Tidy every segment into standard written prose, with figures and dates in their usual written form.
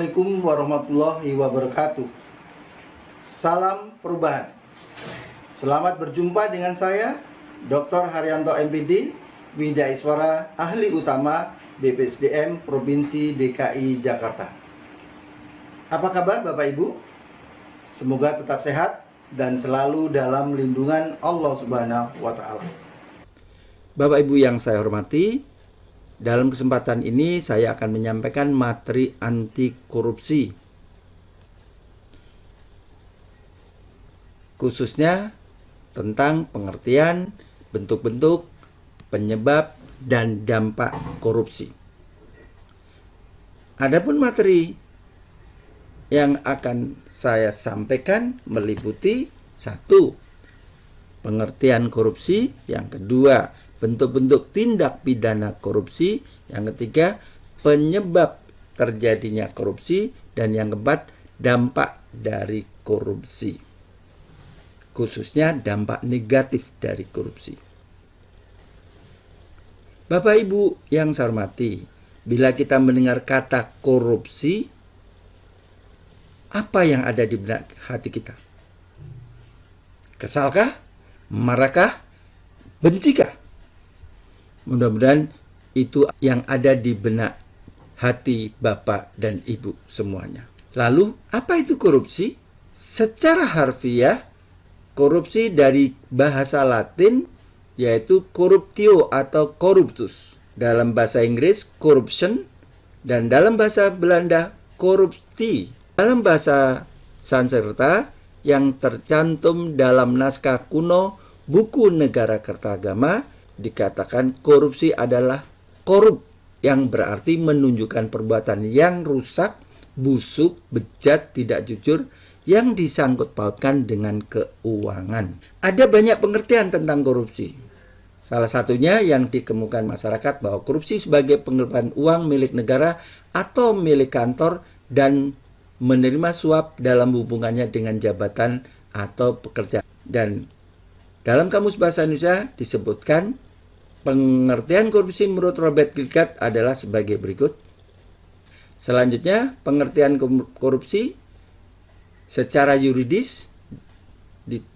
Assalamualaikum warahmatullahi wabarakatuh. Salam perubahan. Selamat berjumpa dengan saya, Dr. Haryanto MPD, Widaiswara, Ahli Utama BPSDM Provinsi DKI Jakarta. Apa kabar Bapak Ibu? Semoga tetap sehat dan selalu dalam lindungan Allah Subhanahu wa Ta'ala. Bapak Ibu yang saya hormati, dalam kesempatan ini saya akan menyampaikan materi anti korupsi, khususnya tentang pengertian, bentuk-bentuk, penyebab, dan dampak korupsi. Adapun materi yang akan saya sampaikan meliputi 1. Pengertian korupsi, yang kedua bentuk-bentuk tindak pidana korupsi, yang ketiga penyebab terjadinya korupsi, dan yang keempat dampak dari korupsi, khususnya dampak negatif dari korupsi. Bapak Ibu yang saya hormati, bila kita mendengar kata korupsi, apa yang ada di benak hati kita? Kesalkah? Marahkah? Bencikah? Mudah-mudahan itu yang ada di benak hati Bapak dan Ibu semuanya. Lalu, apa itu korupsi? Secara harfiah, korupsi dari bahasa Latin yaitu corruptio atau corruptus. Dalam bahasa Inggris, corruption, dan dalam bahasa Belanda, corruptie. Dalam bahasa Sanskerta yang tercantum dalam naskah kuno buku Negara Kertagama, dikatakan korupsi adalah korup, yang berarti menunjukkan perbuatan yang rusak, busuk, bejat, tidak jujur, yang disangkut pautkan dengan keuangan. Ada banyak pengertian tentang korupsi. Salah satunya yang dikemukakan masyarakat bahwa korupsi sebagai penggelapan uang milik negara atau milik kantor dan menerima suap dalam hubungannya dengan jabatan atau pekerjaan. Dan dalam Kamus Bahasa Indonesia disebutkan pengertian korupsi menurut Robert Kilgard adalah sebagai berikut. Selanjutnya, pengertian korupsi secara yuridis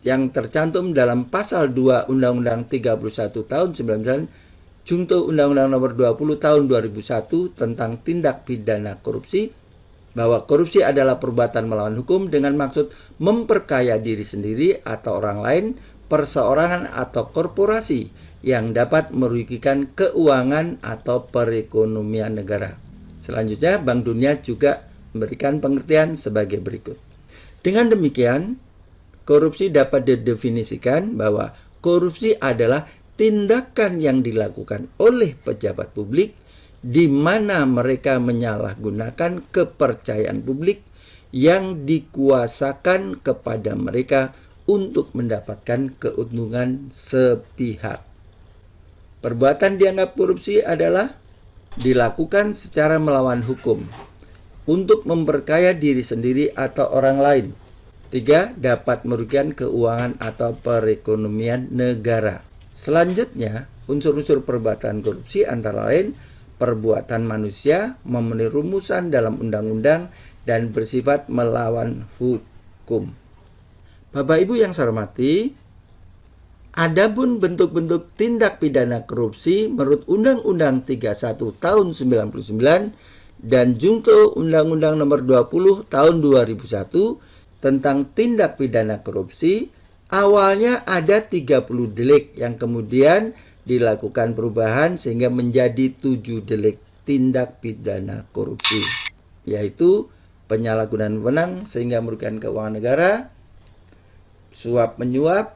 yang tercantum dalam pasal 2 Undang-Undang 31 tahun 99, Junto Undang-Undang Nomor 20 tahun 2001 tentang tindak pidana korupsi, bahwa korupsi adalah perbuatan melawan hukum dengan maksud memperkaya diri sendiri atau orang lain, perseorangan atau korporasi yang dapat merugikan keuangan atau perekonomian negara. Selanjutnya, Bank Dunia juga memberikan pengertian sebagai berikut. Dengan demikian, korupsi dapat didefinisikan bahwa korupsi adalah tindakan yang dilakukan oleh pejabat publik di mana mereka menyalahgunakan kepercayaan publik yang dikuasakan kepada mereka untuk mendapatkan keuntungan sepihak. Perbuatan dianggap korupsi adalah dilakukan secara melawan hukum untuk memperkaya diri sendiri atau orang lain. 3. Dapat merugikan keuangan atau perekonomian negara. Selanjutnya, unsur-unsur perbuatan korupsi antara lain perbuatan manusia memenuhi rumusan dalam undang-undang dan bersifat melawan hukum. Bapak Ibu yang saya hormati, adapun bentuk-bentuk tindak pidana korupsi menurut Undang-Undang 31 tahun 99 dan Junto Undang-Undang Nomor 20 tahun 2001 tentang tindak pidana korupsi, awalnya ada 30 delik yang kemudian dilakukan perubahan sehingga menjadi 7 delik tindak pidana korupsi, yaitu penyalahgunaan wewenang sehingga merugikan keuangan negara, suap menyuap,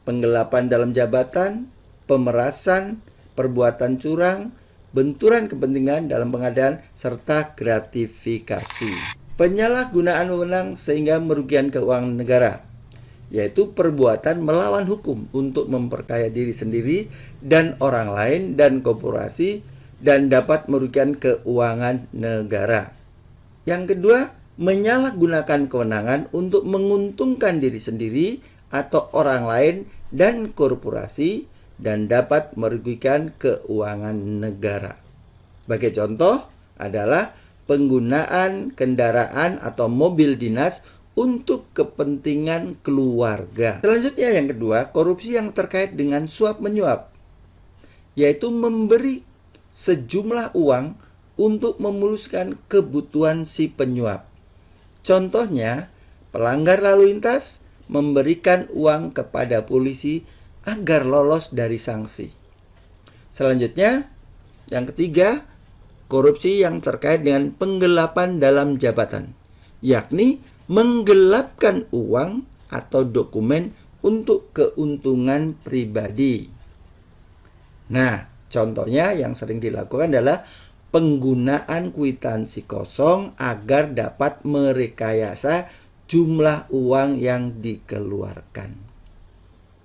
penggelapan dalam jabatan, pemerasan, perbuatan curang, benturan kepentingan dalam pengadaan, serta gratifikasi. Penyalahgunaan wewenang sehingga merugikan keuangan negara, yaitu perbuatan melawan hukum untuk memperkaya diri sendiri dan orang lain dan korporasi dan dapat merugikan keuangan negara. Yang kedua, menyalahgunakan kewenangan untuk menguntungkan diri sendiri atau orang lain dan korporasi dan dapat merugikan keuangan negara. Sebagai contoh adalah penggunaan kendaraan atau mobil dinas untuk kepentingan keluarga. Selanjutnya yang kedua, korupsi yang terkait dengan suap menyuap, yaitu memberi sejumlah uang untuk memuluskan kebutuhan si penyuap. Contohnya, pelanggar lalu lintas memberikan uang kepada polisi agar lolos dari sanksi. Selanjutnya, yang ketiga, korupsi yang terkait dengan penggelapan dalam jabatan, yakni menggelapkan uang atau dokumen untuk keuntungan pribadi. Nah, contohnya yang sering dilakukan adalah penggunaan kwitansi kosong agar dapat merekayasa jumlah uang yang dikeluarkan.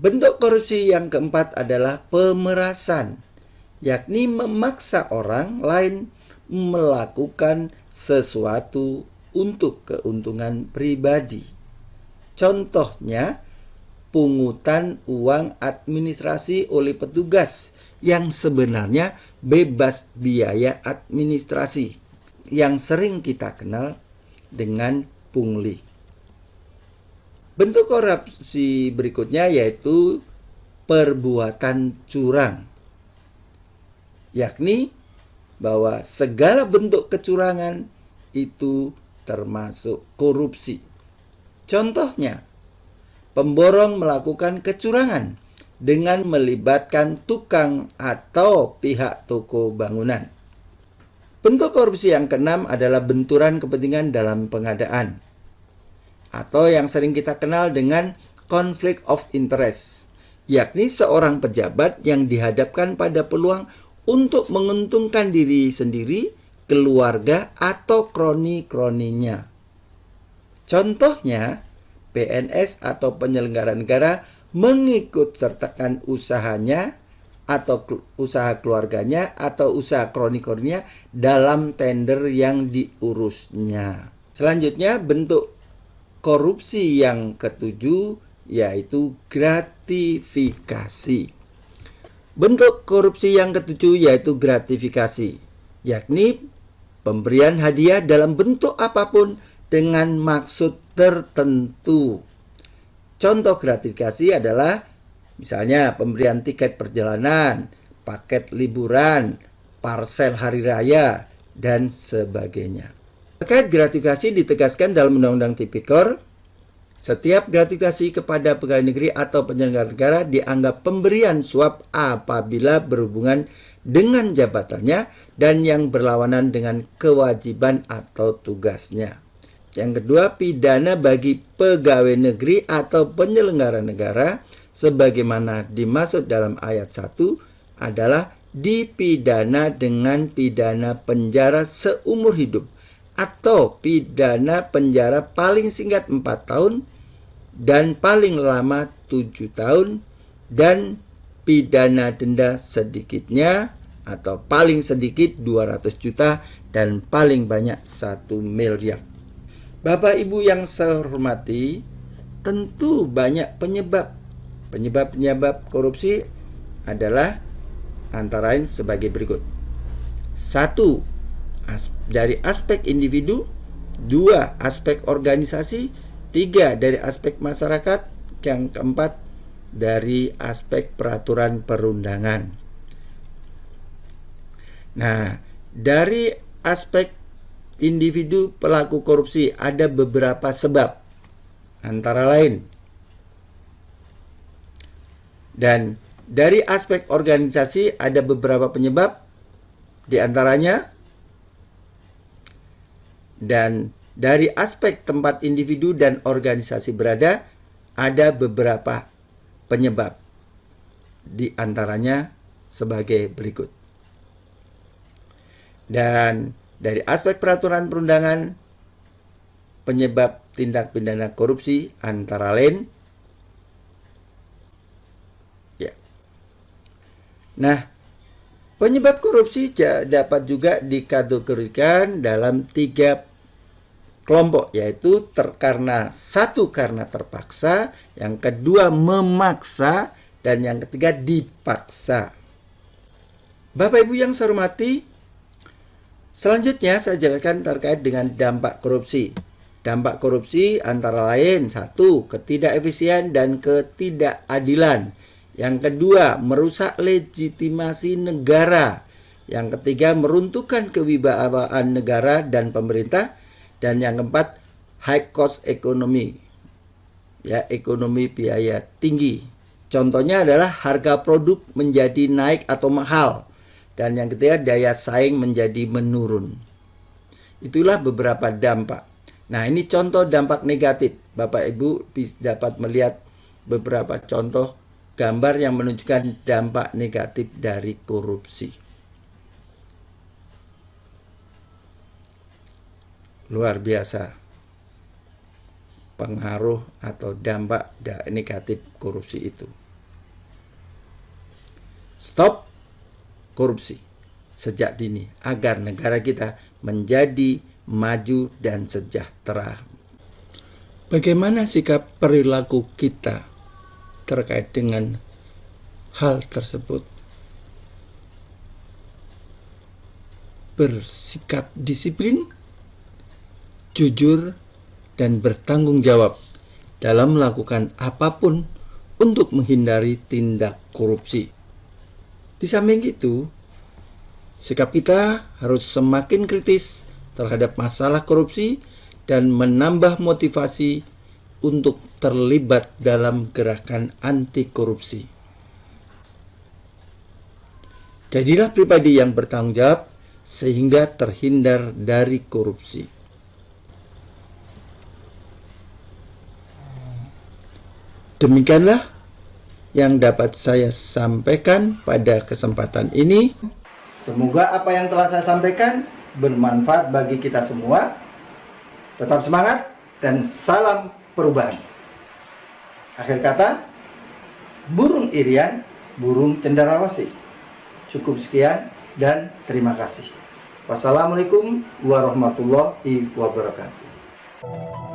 Bentuk korupsi yang keempat adalah pemerasan, yakni memaksa orang lain melakukan sesuatu untuk keuntungan pribadi. Contohnya, pungutan uang administrasi oleh petugas yang sebenarnya bebas biaya administrasi, yang sering kita kenal dengan pungli. Bentuk korupsi berikutnya yaitu perbuatan curang, yakni bahwa segala bentuk kecurangan itu termasuk korupsi. Contohnya, pemborong melakukan kecurangan dengan melibatkan tukang atau pihak toko bangunan. Bentuk korupsi yang keenam adalah benturan kepentingan dalam pengadaan, atau yang sering kita kenal dengan conflict of interest, yakni seorang pejabat yang dihadapkan pada peluang untuk menguntungkan diri sendiri, keluarga, atau kroni-kroninya. Contohnya, PNS atau penyelenggara negara mengikut sertakan usahanya atau usaha keluarganya atau usaha kroni-kroninya dalam tender yang diurusnya. Selanjutnya, bentuk korupsi yang ketujuh yaitu gratifikasi. Bentuk korupsi yang ketujuh yaitu gratifikasi, yakni pemberian hadiah dalam bentuk apapun dengan maksud tertentu. Contoh gratifikasi adalah misalnya pemberian tiket perjalanan, paket liburan, parsel hari raya, dan sebagainya. Terkait gratifikasi ditegaskan dalam Undang-Undang Tipikor, setiap gratifikasi kepada pegawai negeri atau penyelenggara negara dianggap pemberian suap apabila berhubungan dengan jabatannya dan yang berlawanan dengan kewajiban atau tugasnya. Yang kedua, pidana bagi pegawai negeri atau penyelenggara negara sebagaimana dimaksud dalam ayat 1 adalah dipidana dengan pidana penjara seumur hidup atau pidana penjara paling singkat 4 tahun dan paling lama 7 tahun dan pidana denda sedikitnya atau paling sedikit 200 juta dan paling banyak 1 miliar. Bapak Ibu yang saya hormati, tentu banyak penyebab korupsi adalah antara lain sebagai berikut. 1. Dari aspek individu, 2. Aspek organisasi, 3. Dari aspek masyarakat, yang keempat dari aspek peraturan perundangan. Nah, dari aspek individu pelaku korupsi ada beberapa sebab, antara lain. Dan dari aspek organisasi ada beberapa penyebab, di antaranya. Dan dari aspek tempat individu dan organisasi berada, ada beberapa penyebab. Di antaranya sebagai berikut. Dan dari aspek peraturan perundangan, penyebab tindak pidana korupsi antara lain. Ya. Nah, penyebab korupsi dapat juga dikategorikan dalam 3 kelompok, yaitu karena terpaksa, yang kedua memaksa, dan yang ketiga dipaksa. Bapak Ibu yang saya hormati, Selanjutnya saya jelaskan terkait dengan dampak korupsi. Dampak korupsi antara lain, satu, ketidakefisien dan ketidakadilan. Yang kedua, merusak legitimasi negara. Yang ketiga, meruntuhkan kewibawaan negara dan pemerintah. Dan yang keempat, high cost ekonomi. Ya, ekonomi biaya tinggi. Contohnya adalah harga produk menjadi naik atau mahal. Dan yang ketiga, daya saing menjadi menurun. Itulah beberapa dampak. Nah, ini contoh dampak negatif. Bapak Ibu dapat melihat beberapa contoh gambar yang menunjukkan dampak negatif dari korupsi. Luar biasa pengaruh atau dampak negatif korupsi itu. Stop korupsi sejak dini agar negara kita menjadi maju dan sejahtera. Bagaimana sikap perilaku kita terkait dengan hal tersebut? Bersikap disiplin, jujur, dan bertanggung jawab dalam melakukan apapun untuk menghindari tindak korupsi. Di samping itu, sikap kita harus semakin kritis terhadap masalah korupsi dan menambah motivasi untuk terlibat dalam gerakan anti korupsi. Jadilah pribadi yang bertanggung jawab sehingga terhindar dari korupsi. Demikianlah yang dapat saya sampaikan pada kesempatan ini. Semoga apa yang telah saya sampaikan bermanfaat bagi kita semua. Tetap semangat dan salam perubahan. Akhir kata, burung irian, burung cenderawasih. Cukup sekian dan terima kasih. Wassalamualaikum warahmatullahi wabarakatuh.